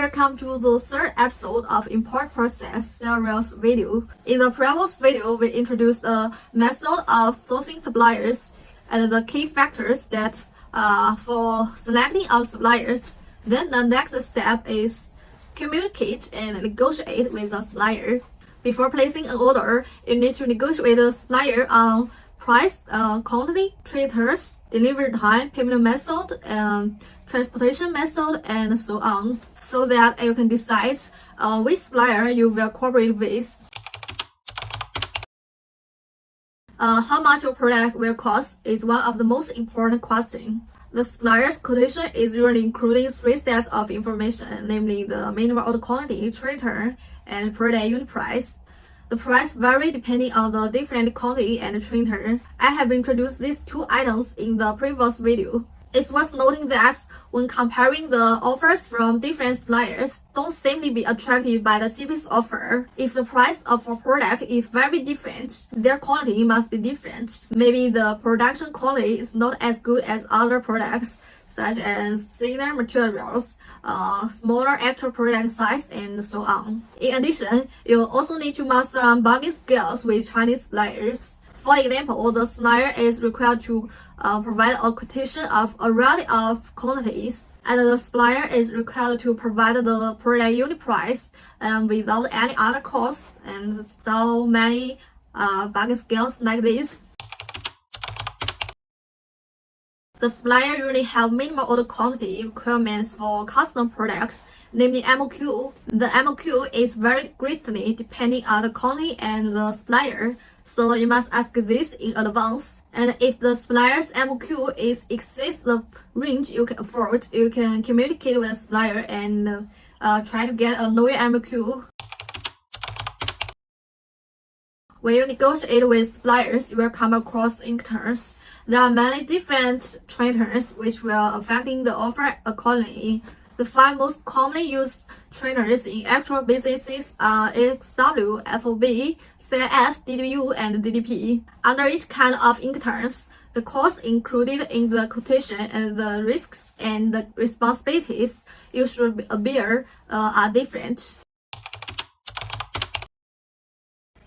welcome to the third episode of Import Process series video. In the previous video, we introduced the method of sourcing suppliers and the key factors that for selecting our suppliers. Then the next step is communicate and negotiate with the supplier. Before placing an order, you need to negotiate with the supplier on price, quantity, traders, delivery time, payment method, and transportation method, and so on, so that you can decide which supplier you will cooperate with. How much your product will cost is one of the most important questions. The supplier's quotation is usually including three sets of information, namely the minimum order quantity, trader, and per day unit price. The price varies depending on the different quantity and trader. I have introduced these two items in the previous video. It's worth noting that when comparing the offers from different suppliers, don't simply be attracted by the cheapest offer. If the price of a product is very different, their quality must be different. Maybe the production quality is not as good as other products, such as thinner materials, smaller actual product size, and so on. In addition, you also need to master bargaining skills with Chinese suppliers. For example, the supplier is required to provide a quotation of a variety of quantities, and the supplier is required to provide the product unit price without any other cost, and so many bargaining skills like this. The supplier usually have minimum order quantity requirements for custom products, namely MOQ. The MOQ is very greatly depending on the quantity and the supplier, so you must ask this in advance. And if the supplier's MOQ exceeds the range you can afford, you can communicate with the supplier and try to get a lower MOQ. When you negotiate with suppliers, you will come across encounters. There are many different traders which will affecting the offer accordingly. The five most commonly used traders in actual businesses are XW, FOB, CIF, DWU, and DDP. Under each kind of incoterms, the costs included in the quotation and the risks and the responsibilities you should bear are different.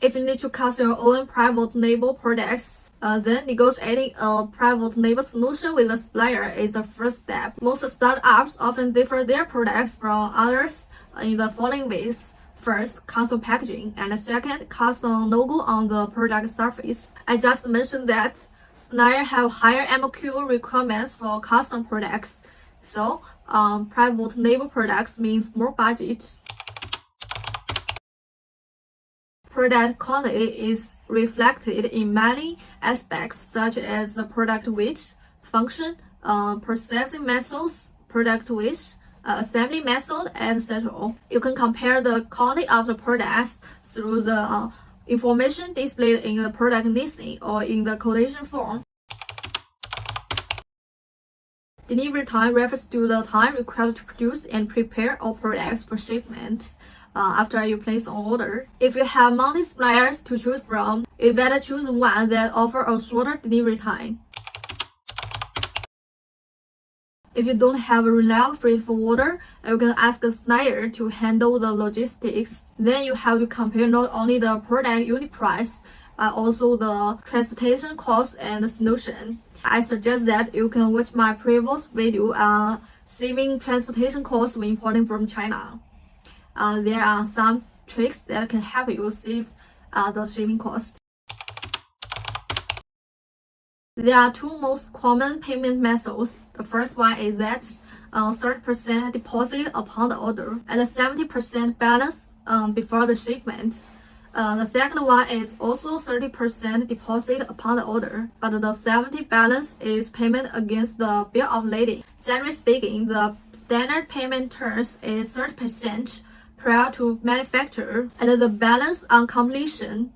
If you need to cast your own private label products, then negotiating a private label solution with a supplier is the first step. Most startups often differ their products from others in the following ways. First, custom packaging, and second, custom logo on the product surface. I just mentioned that suppliers have higher MOQ requirements for custom products, so private label products means more budget. Product quality is reflected in many aspects, such as the product weight, function, processing methods, product weight, assembly method, etc. You can compare the quality of the products through the information displayed in the product listing or in the quotation form. Delivery time refers to the time required to produce and prepare all products for shipment after you place an order. If you have multiple suppliers to choose from, you better choose one that offers a shorter delivery time. If you don't have a reliable freight forwarder, you can ask the supplier to handle the logistics. Then you have to compare not only the product unit price, but also the transportation cost and the solution. I suggest that you can watch my previous video on saving transportation costs when importing from China. There are some tricks that can help you save the shipping cost. There are two most common payment methods. The first one is that 30% deposit upon the order and 70% balance before the shipment. The second one is also 30% deposit upon the order, but the 70% balance is payment against the bill of lading. Generally speaking, the standard payment terms is 30% prior to manufacture and the balance on completion,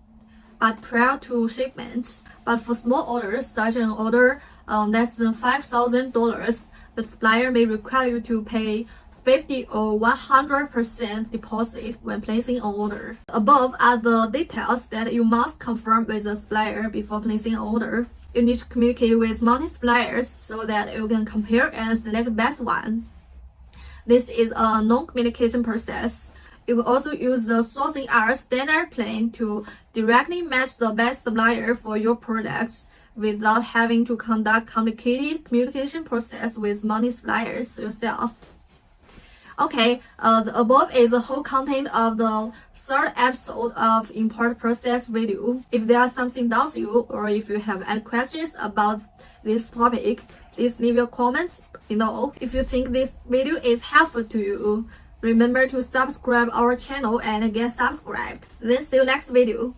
but prior to shipment. But for small orders, such an order less than $5,000, the supplier may require you to pay 50 or 100% deposit when placing an order. Above are the details that you must confirm with the supplier before placing an order. You need to communicate with multiple suppliers so that you can compare and select the best one. This is a non-communication process. You can also use the sourcing R standard plane to directly match the best supplier for your products without having to conduct complicated communication process with many suppliers yourself. Okay, the above is the whole content of the third episode of import process video. If there are something doubts you, or if you have any questions about this topic, please leave your comments below. If you think this video is helpful to you, remember to subscribe our channel and get subscribed. Then see you next video.